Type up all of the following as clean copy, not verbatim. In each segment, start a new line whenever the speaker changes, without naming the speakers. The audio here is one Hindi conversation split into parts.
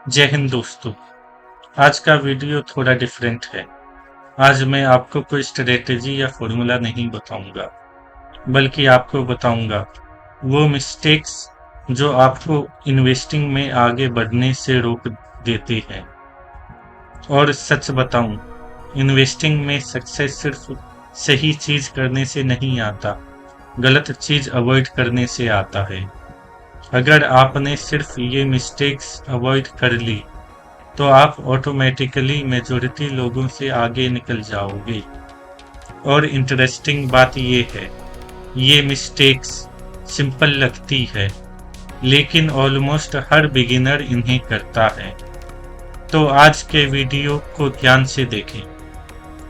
जय हिंद दोस्तों। आज का वीडियो थोड़ा डिफरेंट है। आज मैं आपको कोई स्ट्रेटेजी या फॉर्मूला नहीं बताऊंगा, बल्कि आपको बताऊंगा वो मिस्टेक्स जो आपको इन्वेस्टिंग में आगे बढ़ने से रोक देते हैं। और सच बताऊं, इन्वेस्टिंग में सक्सेस सिर्फ सही चीज करने से नहीं आता, गलत चीज अवॉइड करने से आता है। अगर आपने सिर्फ ये मिस्टेक्स अवॉइड कर ली तो आप ऑटोमेटिकली मेजॉरिटी लोगों से आगे निकल जाओगे। और इंटरेस्टिंग बात ये है, ये मिस्टेक्स सिंपल लगती है, लेकिन ऑलमोस्ट हर बिगिनर इन्हें करता है। तो आज के वीडियो को ध्यान से देखें,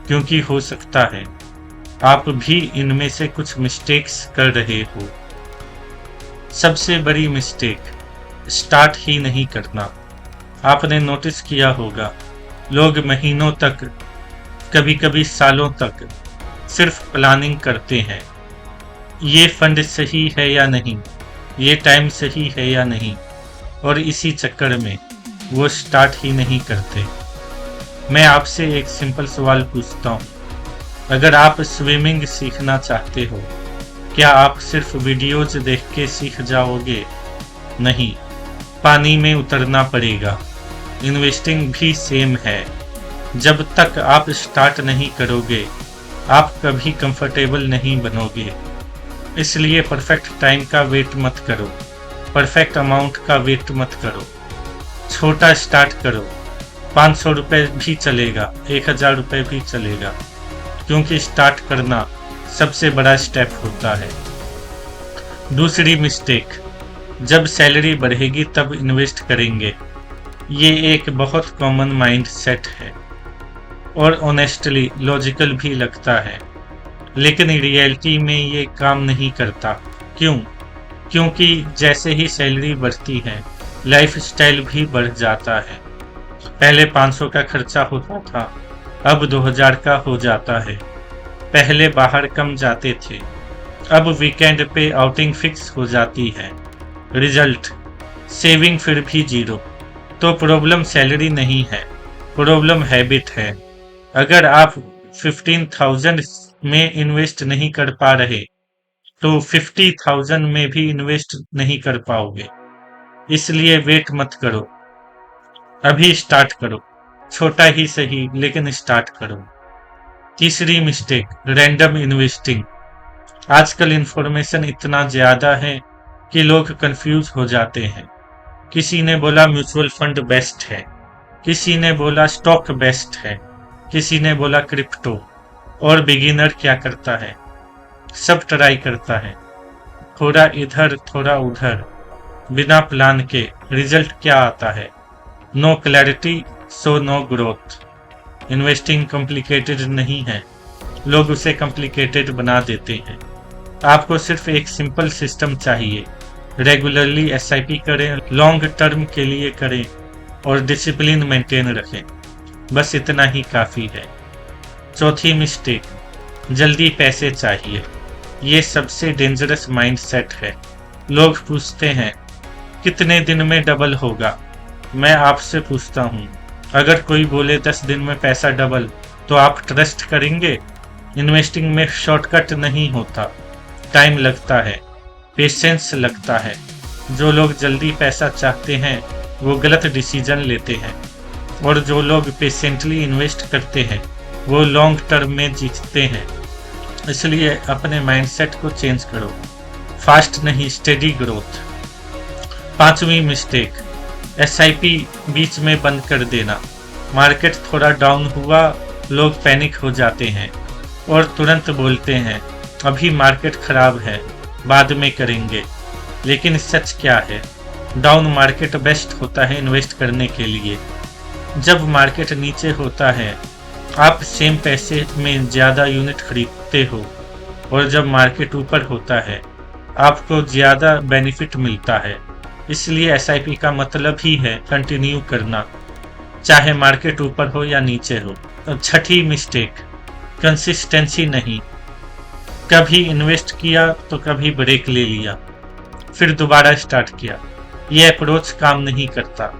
क्योंकि हो सकता है आप भी इनमें से कुछ मिस्टेक्स कर रहे हो। सबसे बड़ी मिस्टेक, स्टार्ट ही नहीं करना। आपने नोटिस किया होगा, लोग महीनों तक, कभी कभी सालों तक सिर्फ प्लानिंग करते हैं। ये फंड सही है या नहीं, ये टाइम सही है या नहीं, और इसी चक्कर में वो स्टार्ट ही नहीं करते। मैं आपसे एक सिंपल सवाल पूछता हूँ, अगर आप स्विमिंग सीखना चाहते हो, क्या आप सिर्फ वीडियोज देख के सीख जाओगे? नहीं, पानी में उतरना पड़ेगा। इन्वेस्टिंग भी सेम है। जब तक आप स्टार्ट नहीं करोगे, आप कभी कंफर्टेबल नहीं बनोगे। इसलिए परफेक्ट टाइम का वेट मत करो, परफेक्ट अमाउंट का वेट मत करो। छोटा स्टार्ट करो, 500 रुपये भी चलेगा, 1000 रुपये भी चलेगा, क्योंकि स्टार्ट करना सबसे बड़ा स्टेप होता है। दूसरी मिस्टेक, जब सैलरी बढ़ेगी तब इन्वेस्ट करेंगे। ये एक बहुत कॉमन माइंड सेट है और ऑनेस्टली लॉजिकल भी लगता है, लेकिन रियलिटी में ये काम नहीं करता। क्यों? क्योंकि जैसे ही सैलरी बढ़ती है, लाइफ स्टाइल भी बढ़ जाता है। पहले 500 का खर्चा होता था, अब 2000 का हो जाता है। पहले बाहर कम जाते थे, अब वीकेंड पे आउटिंग फिक्स हो जाती है। रिजल्ट, सेविंग फिर भी जीरो। तो प्रॉब्लम सैलरी नहीं है, प्रॉब्लम हैबिट है। अगर आप 15,000 में इन्वेस्ट नहीं कर पा रहे, तो 50,000 में भी इन्वेस्ट नहीं कर पाओगे। इसलिए वेट मत करो, अभी स्टार्ट करो। छोटा ही सही, लेकिन स्टार्ट करो। तीसरी मिस्टेक, रैंडम इन्वेस्टिंग। आजकल इंफॉर्मेशन इतना ज्यादा है कि लोग कंफ्यूज हो जाते हैं। किसी ने बोला म्यूचुअल फंड बेस्ट है, किसी ने बोला स्टॉक बेस्ट है, किसी ने बोला क्रिप्टो। और बिगिनर क्या करता है? सब ट्राई करता है, थोड़ा इधर थोड़ा उधर, बिना प्लान के। रिजल्ट क्या आता है? No clarity, so no growth. Investing complicated नहीं है, लोग उसे कॉम्प्लिकेटेड बना देते हैं। आपको सिर्फ एक सिंपल सिस्टम चाहिए। रेगुलरली एसआईपी करें, लॉन्ग टर्म के लिए करें, और डिसिप्लिन मेंटेन रखें। बस इतना ही काफ़ी है। चौथी मिस्टेक, जल्दी पैसे चाहिए। ये सबसे डेंजरस माइंडसेट है। लोग पूछते हैं कितने दिन में डबल होगा। मैं आपसे पूछता हूँ, अगर कोई बोले 10 दिन में पैसा डबल, तो आप ट्रस्ट करेंगे? इन्वेस्टिंग में शॉर्टकट नहीं होता, टाइम लगता है, पेशेंस लगता है। जो लोग जल्दी पैसा चाहते हैं वो गलत डिसीजन लेते हैं, और जो लोग पेशेंटली इन्वेस्ट करते हैं वो लॉन्ग टर्म में जीतते हैं। इसलिए अपने माइंडसेट को चेंज करो, फास्ट नहीं, स्टेडी ग्रोथ। पांचवी मिस्टेक, एसआईपी बीच में बंद कर देना। मार्केट थोड़ा डाउन हुआ, लोग पैनिक हो जाते हैं और तुरंत बोलते हैं अभी मार्केट खराब है, बाद में करेंगे। लेकिन सच क्या है? डाउन मार्केट बेस्ट होता है इन्वेस्ट करने के लिए। जब मार्केट नीचे होता है, आप सेम पैसे में ज़्यादा यूनिट खरीदते हो, और जब मार्केट ऊपर होता है, आपको ज़्यादा बेनिफिट मिलता है। इसलिए एसआईपी का मतलब ही है कंटिन्यू करना, चाहे मार्केट ऊपर हो या नीचे हो। छठी मिस्टेक, कंसिस्टेंसी नहीं। कभी इन्वेस्ट किया तो कभी ब्रेक ले लिया, फिर दोबारा स्टार्ट किया। ये अप्रोच काम नहीं करता।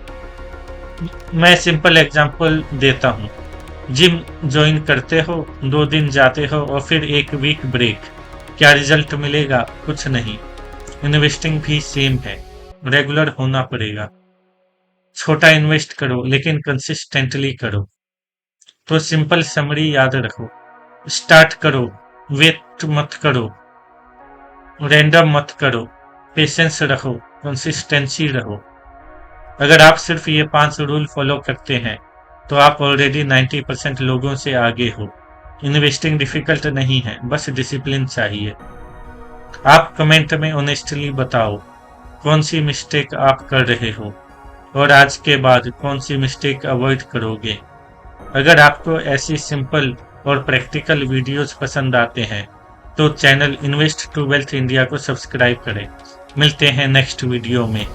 मैं सिंपल एग्जांपल देता हूँ। जिम ज्वाइन करते हो, 2 दिन जाते हो और फिर 1 वीक ब्रेक। क्या रिजल्ट मिलेगा? कुछ नहीं। इन्वेस्टिंग भी सेम है, रेगुलर होना पड़ेगा। छोटा इन्वेस्ट करो लेकिन कंसिस्टेंटली करो। तो सिंपल समरी याद रखो। स्टार्ट करो, वेट मत करो, रैंडम मत करो, पेशेंस रखो, कंसिस्टेंसी रहो। अगर आप सिर्फ ये 5 रूल फॉलो करते हैं तो आप ऑलरेडी 90% लोगों से आगे हो। इन्वेस्टिंग डिफिकल्ट नहीं है, बस डिसिप्लिन चाहिए। आप कमेंट में ऑनेस्टली बताओ कौन सी मिस्टेक आप कर रहे हो और आज के बाद कौन सी मिस्टेक अवॉइड करोगे। अगर आपको ऐसी सिंपल और प्रैक्टिकल वीडियोस पसंद आते हैं तो channel invest to wealth India को सब्सक्राइब करें। मिलते हैं नेक्स्ट वीडियो में।